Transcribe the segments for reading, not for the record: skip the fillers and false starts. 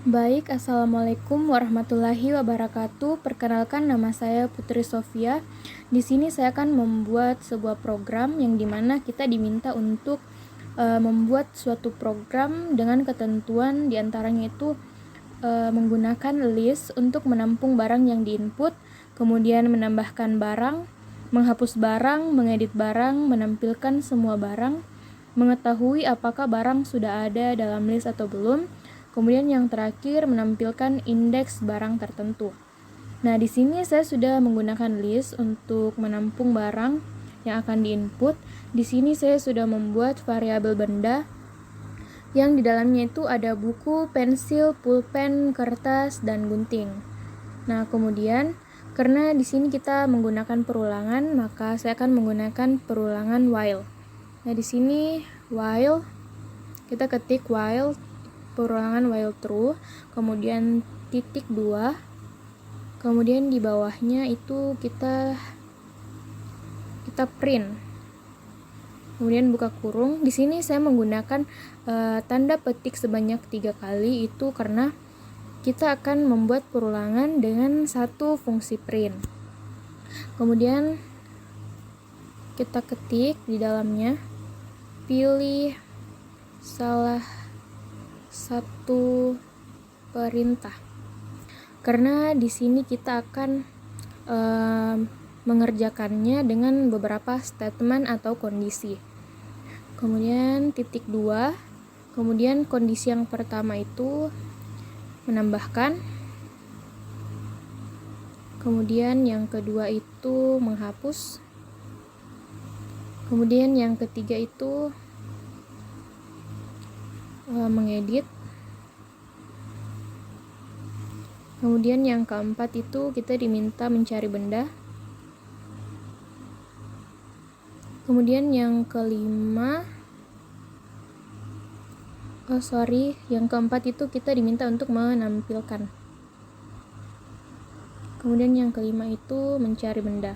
Baik, Assalamualaikum warahmatullahi wabarakatuh. Perkenalkan, nama saya Putri Sofia. Di sini saya akan membuat sebuah program yang dimana kita diminta untuk membuat suatu program dengan ketentuan diantaranya itu menggunakan list untuk menampung barang yang diinput, kemudian menambahkan barang, menghapus barang, mengedit barang, menampilkan semua barang, mengetahui apakah barang sudah ada dalam list atau belum. Kemudian yang terakhir menampilkan indeks barang tertentu. Nah, di sini saya sudah menggunakan list untuk menampung barang yang akan diinput. Di sini saya sudah membuat variabel benda yang di dalamnya itu ada buku, pensil, pulpen, kertas, dan gunting. Nah, kemudian karena di sini kita menggunakan perulangan, maka saya akan menggunakan perulangan while. Nah, di sini while kita ketik while perulangan while true, kemudian titik 2, kemudian di bawahnya itu kita print, kemudian buka kurung. Di sini saya menggunakan tanda petik sebanyak 3 kali, itu karena kita akan membuat perulangan dengan satu fungsi print. Kemudian kita ketik di dalamnya, pilih salah satu perintah, karena di sini kita akan mengerjakannya dengan beberapa statement atau kondisi. Kemudian titik 2, kemudian kondisi yang pertama itu menambahkan, kemudian yang kedua itu menghapus, kemudian yang ketiga itu mengedit, kemudian yang keempat itu kita diminta mencari benda, kemudian yang kelima yang keempat itu kita diminta untuk menampilkan, kemudian yang kelima itu mencari benda,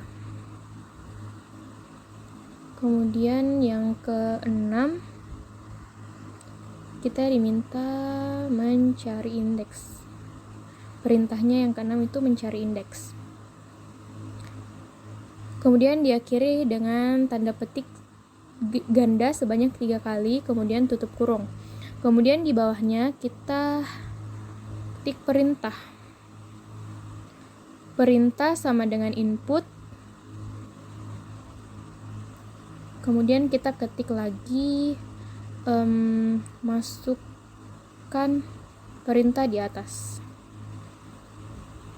kemudian yang keenam kita diminta mencari indeks. Perintahnya yang keenam itu mencari indeks. Kemudian diakhiri dengan tanda petik ganda sebanyak 3 kali, kemudian tutup kurung. Kemudian di bawahnya kita ketik perintah. Perintah sama dengan input. Kemudian kita ketik lagi masukkan perintah di atas.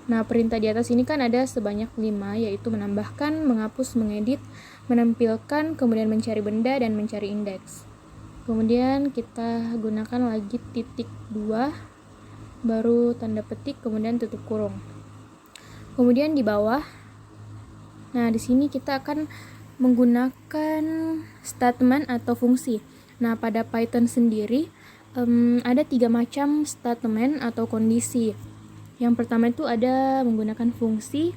Nah, perintah di atas ini kan ada sebanyak 5, yaitu menambahkan, menghapus, mengedit, menampilkan, kemudian mencari benda, dan mencari indeks. Kemudian kita gunakan lagi titik 2, baru tanda petik, kemudian tutup kurung. Kemudian di bawah, nah di sini kita akan menggunakan statement atau fungsi. Nah, pada Python sendiri ada 3 macam statement atau kondisi. Yang pertama itu ada menggunakan fungsi,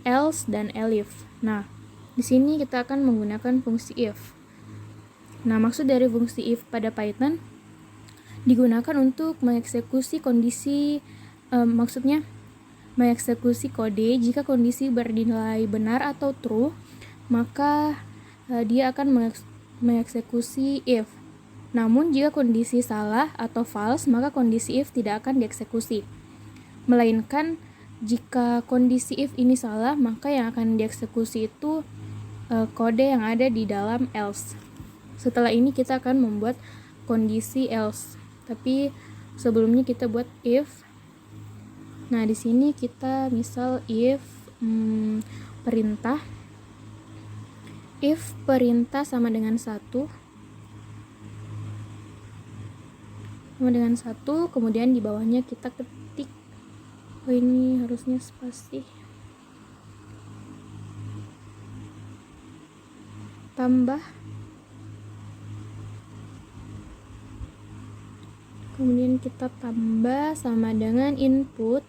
else, dan elif. Nah, di sini kita akan menggunakan fungsi if. Nah, maksud dari fungsi if pada Python digunakan untuk mengeksekusi kondisi, maksudnya mengeksekusi kode jika kondisi bernilai benar atau true, maka dia akan mengeksekusi if. Namun jika kondisi salah atau false, maka kondisi if tidak akan dieksekusi. Melainkan jika kondisi if ini salah, maka yang akan dieksekusi itu kode yang ada di dalam else. Setelah ini kita akan membuat kondisi else. Tapi sebelumnya kita buat if. Nah, di sini kita misal if perintah. If perintah sama dengan 1, kemudian di bawahnya kita ketik, ini harusnya spasi, tambah, kemudian kita tambah sama dengan input,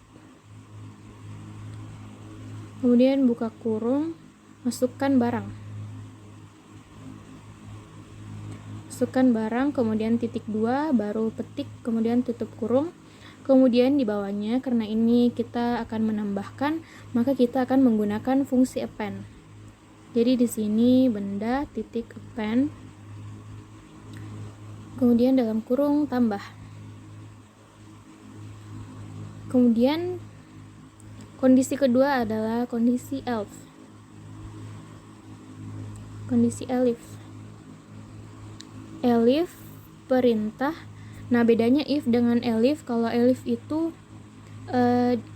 kemudian buka kurung, masukkan barang, kemudian titik 2, baru petik, kemudian tutup kurung, Kemudian di bawahnya, karena ini kita akan menambahkan, maka kita akan menggunakan fungsi append. Jadi di sini benda titik append, kemudian dalam kurung tambah. Kemudian kondisi kedua adalah kondisi else. Kondisi elif. Elif perintah. Nah, bedanya if dengan elif, kalau elif itu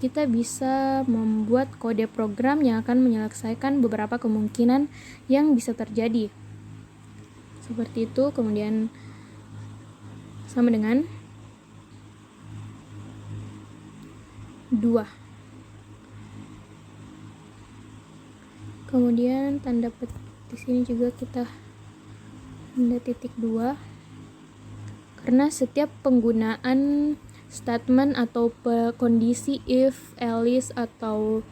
kita bisa membuat kode program yang akan menyelesaikan beberapa kemungkinan yang bisa terjadi. Seperti itu, kemudian sama dengan 2. Kemudian tanda petik di sini juga kita tanda titik 2. Karena setiap penggunaan statement atau kondisi if, else atau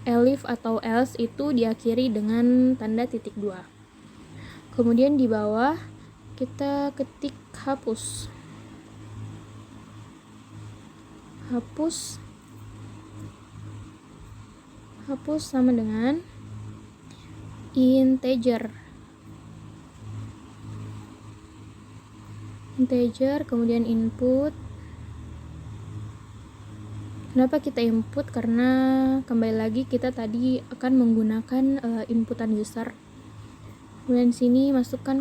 elif atau else itu diakhiri dengan tanda titik 2. Kemudian di bawah kita ketik hapus. Hapus sama dengan integer, kemudian input. Kenapa kita input? Karena kembali lagi kita tadi akan menggunakan inputan user. Kemudian sini masukkan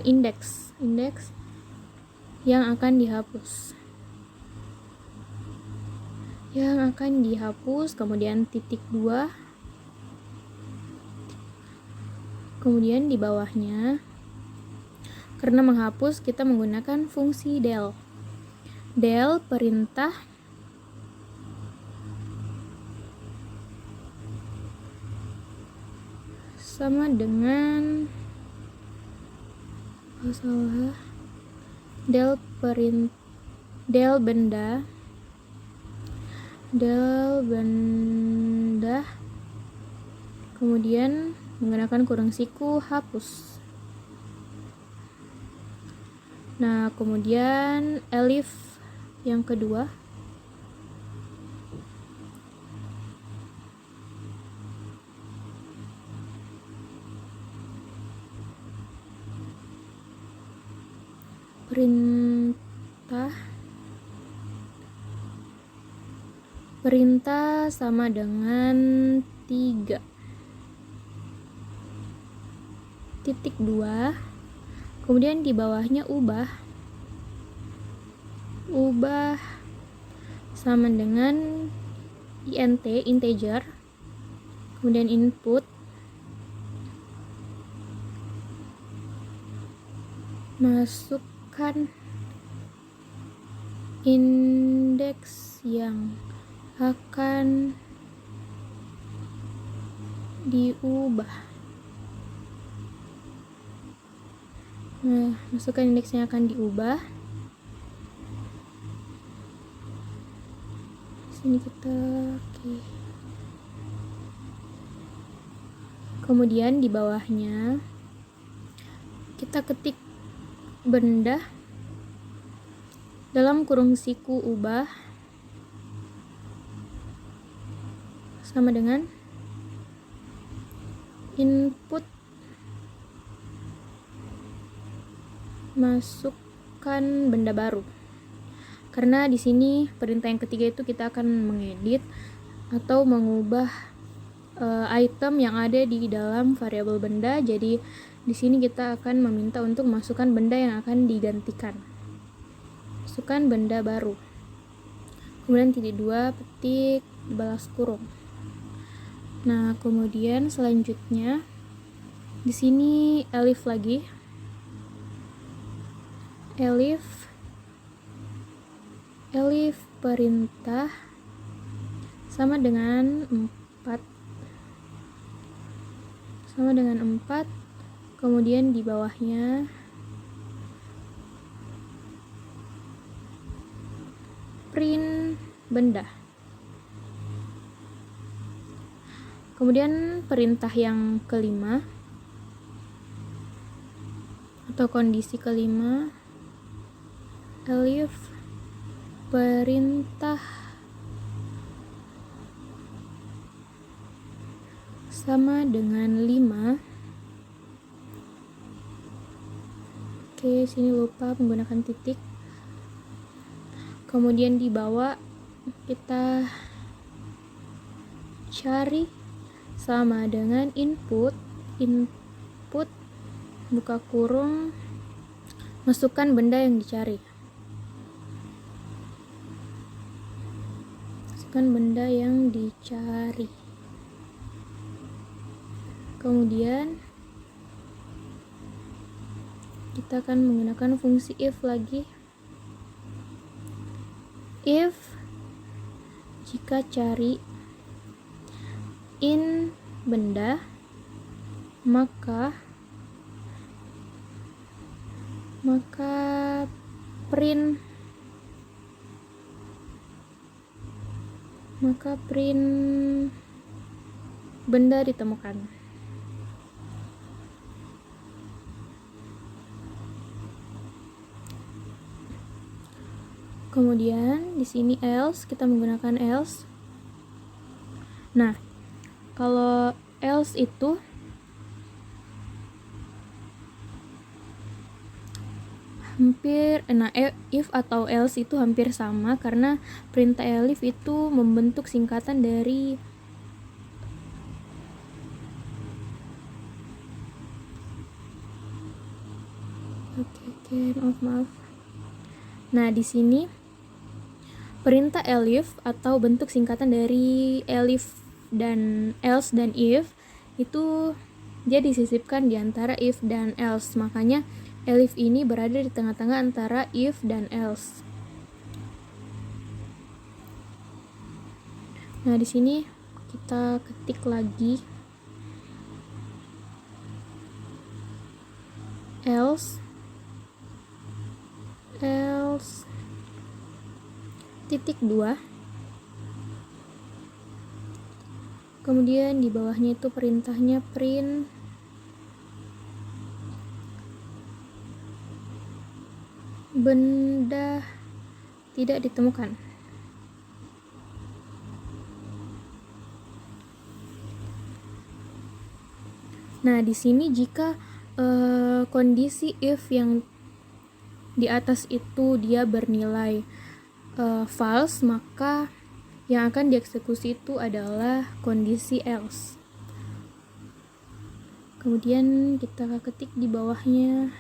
indeks yang akan dihapus. Kemudian titik 2. Kemudian di bawahnya, karena menghapus kita menggunakan fungsi del. Del perintah sama dengan del benda, kemudian menggunakan kurung siku hapus. Nah, kemudian elif yang kedua, perintah sama dengan 3. Titik 2. Kemudian di bawahnya ubah sama dengan integer, kemudian input, masukkan indeks yang akan diubah. Masukkan indeks yang akan diubah. Sini kita Kemudian di bawahnya kita ketik benda dalam kurung siku ubah sama dengan input, masukkan benda baru. Karena di sini perintah yang ketiga itu kita akan mengedit atau mengubah item yang ada di dalam variabel benda. Jadi di sini kita akan meminta untuk masukkan benda yang akan digantikan. Masukkan benda baru. Kemudian titik 2 petik balas kurung. Nah, kemudian selanjutnya di sini elif lagi. Elif perintah sama dengan 4. Kemudian di bawahnya print benda. Kemudian perintah yang kelima Atau kondisi kelima, elif perintah sama dengan 5. Oke, sini lupa menggunakan titik. Kemudian di bawah kita cari sama dengan input buka kurung, masukkan benda yang dicari. Kemudian kita akan menggunakan fungsi if lagi. If jika cari in benda, maka print benda ditemukan. Kemudian di sini else, kita menggunakan else. Nah, kalau else itu if atau else itu hampir sama, karena perintah elif itu membentuk singkatan dari maaf. Nah, di sini perintah elif atau bentuk singkatan dari elif dan else dan if itu dia disisipkan di antara if dan else. Makanya elif ini berada di tengah-tengah antara if dan else. Nah, di sini kita ketik lagi else titik 2. Kemudian di bawahnya itu perintahnya print benda tidak ditemukan. Nah, di sini jika kondisi if yang di atas itu dia bernilai false, maka yang akan dieksekusi itu adalah kondisi else. Kemudian kita ketik di bawahnya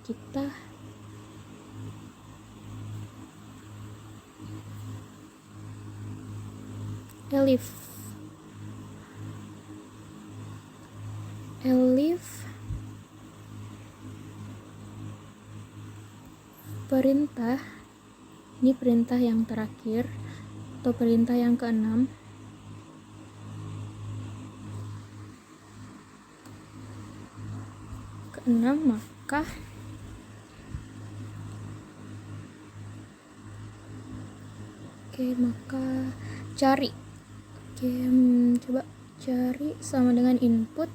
kita elif perintah, ini perintah yang terakhir atau perintah yang ke-6. Maka cari. Coba cari sama dengan input,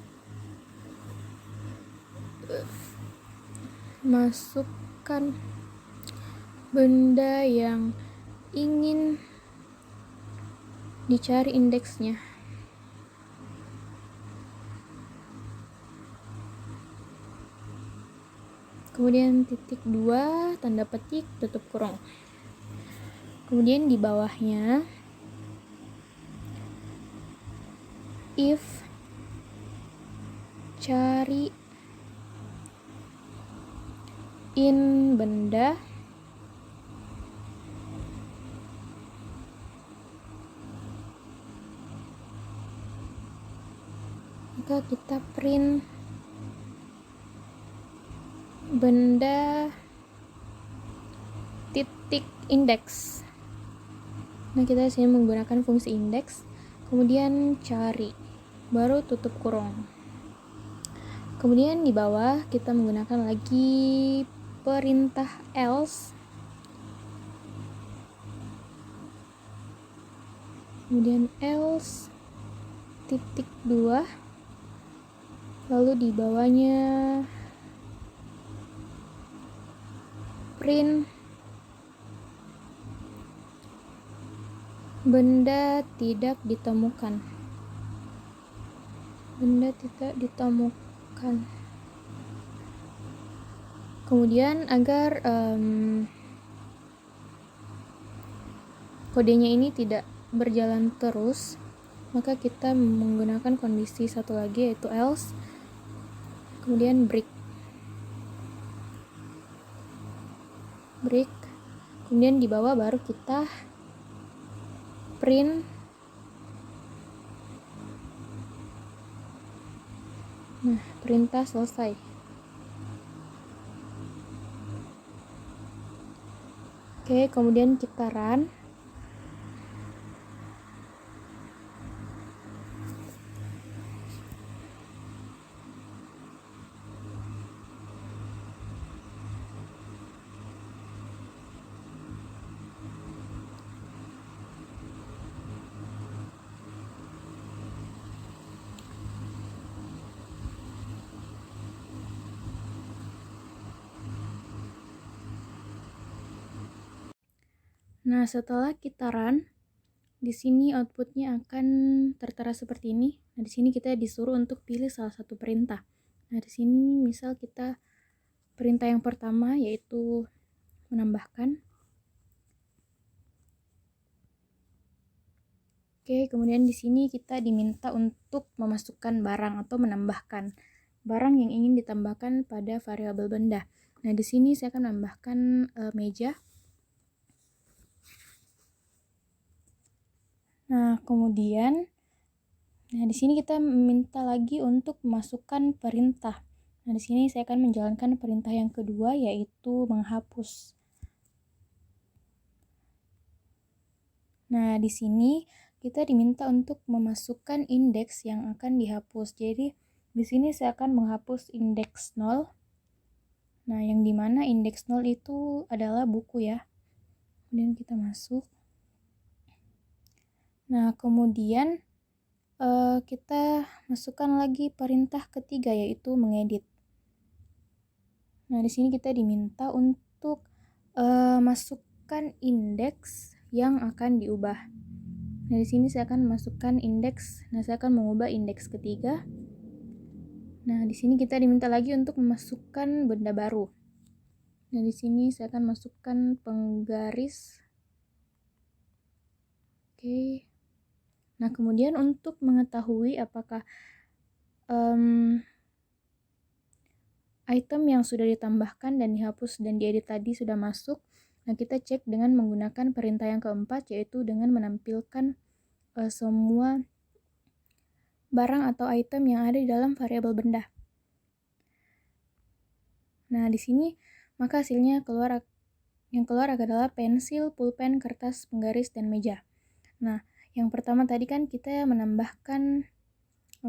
masukkan benda yang ingin dicari indeksnya. Kemudian titik 2, tanda petik, tutup kurung. Kemudian di bawahnya if cari in benda, maka kita print benda titik indeks. Nah, kita sini menggunakan fungsi indeks, kemudian cari, baru tutup kurung. Kemudian di bawah kita menggunakan lagi perintah else. kemudian else titik 2, lalu di bawahnya print benda tidak ditemukan. Kemudian agar kodenya ini tidak berjalan terus, maka kita menggunakan kondisi satu lagi, yaitu else, kemudian break, kemudian di bawah baru kita print perintah selesai. Oke, kemudian kita run. Nah, setelah kita run, di sini outputnya akan tertera seperti ini. Nah, di sini kita disuruh untuk pilih salah satu perintah. Nah, di sini misal kita perintah yang pertama yaitu menambahkan. Oke, kemudian di sini kita diminta untuk memasukkan barang atau menambahkan barang yang ingin ditambahkan pada variabel benda. Nah, di sini saya akan menambahkan meja. Nah, kemudian di sini kita minta lagi untuk memasukkan perintah. Nah, di sini saya akan menjalankan perintah yang kedua, yaitu menghapus. Nah, di sini kita diminta untuk memasukkan indeks yang akan dihapus. Jadi, di sini saya akan menghapus indeks 0. Nah, yang dimana indeks 0 itu adalah buku ya. Kemudian kita masuk. Nah, kemudian kita masukkan lagi perintah ketiga, yaitu mengedit. Nah, di sini kita diminta untuk masukkan indeks yang akan diubah. Nah, di sini saya akan masukkan indeks. Nah, saya akan mengubah indeks ketiga. Nah, di sini kita diminta lagi untuk memasukkan benda baru. Nah, di sini saya akan masukkan penggaris. Oke. Nah, kemudian untuk mengetahui apakah item yang sudah ditambahkan dan dihapus dan diedit tadi sudah masuk, nah kita cek dengan menggunakan perintah yang keempat, yaitu dengan menampilkan semua barang atau item yang ada di dalam variabel benda. Nah, di sini maka hasilnya yang keluar adalah pensil, pulpen, kertas, penggaris, dan meja. Nah, yang pertama tadi kan kita menambahkan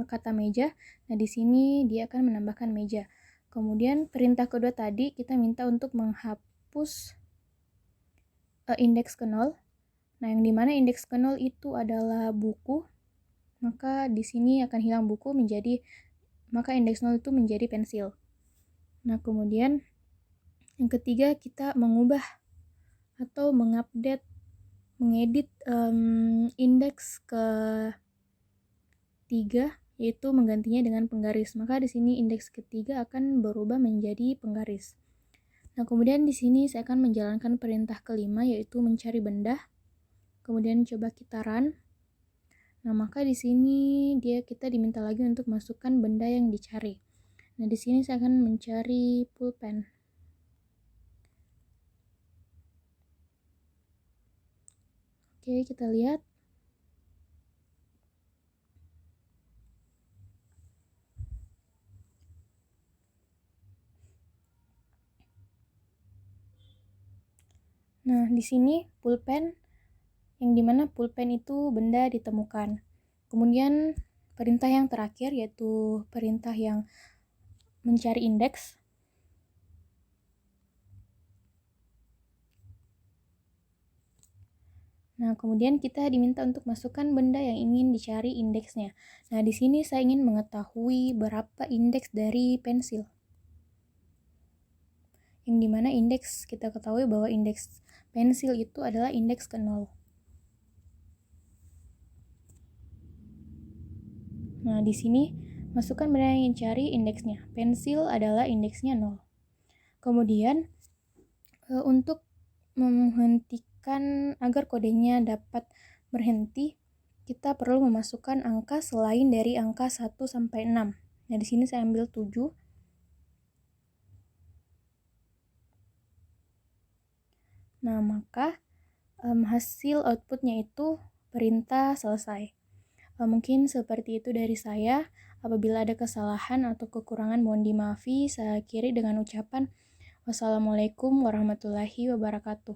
kata meja. Nah, di sini dia akan menambahkan meja. Kemudian perintah kedua tadi kita minta untuk menghapus indeks ke 0. Nah, yang dimana indeks ke 0 itu adalah buku. Maka di sini akan hilang buku maka indeks 0 itu menjadi pensil. Nah, kemudian yang ketiga kita mengubah atau mengedit indeks ke 3, yaitu menggantinya dengan penggaris. Maka di sini indeks ketiga akan berubah menjadi penggaris. Nah, kemudian di sini saya akan menjalankan perintah kelima, yaitu mencari benda. Kemudian coba kita run. Nah, maka di sini kita diminta lagi untuk masukkan benda yang dicari. Nah, di sini saya akan mencari pulpen. Oke, kita lihat. Nah, di sini pulpen, yang dimana pulpen itu benda ditemukan. Kemudian perintah yang terakhir, yaitu perintah yang mencari indeks. Nah, kemudian kita diminta untuk masukkan benda yang ingin dicari indeksnya. Nah, di sini saya ingin mengetahui berapa indeks dari pensil. Yang dimana indeks, kita ketahui bahwa indeks pensil itu adalah indeks ke 0. Nah, di sini masukkan benda yang ingin cari indeksnya. Pensil adalah indeksnya 0. Kemudian, untuk menghentikan agar kodenya dapat berhenti, kita perlu memasukkan angka selain dari angka 1 sampai 6. Nah, di sini saya ambil 7. Nah, maka hasil outputnya itu perintah selesai. Mungkin seperti itu dari saya. Apabila ada kesalahan atau kekurangan mohon dimaafi. Saya akhiri dengan ucapan wassalamualaikum warahmatullahi wabarakatuh.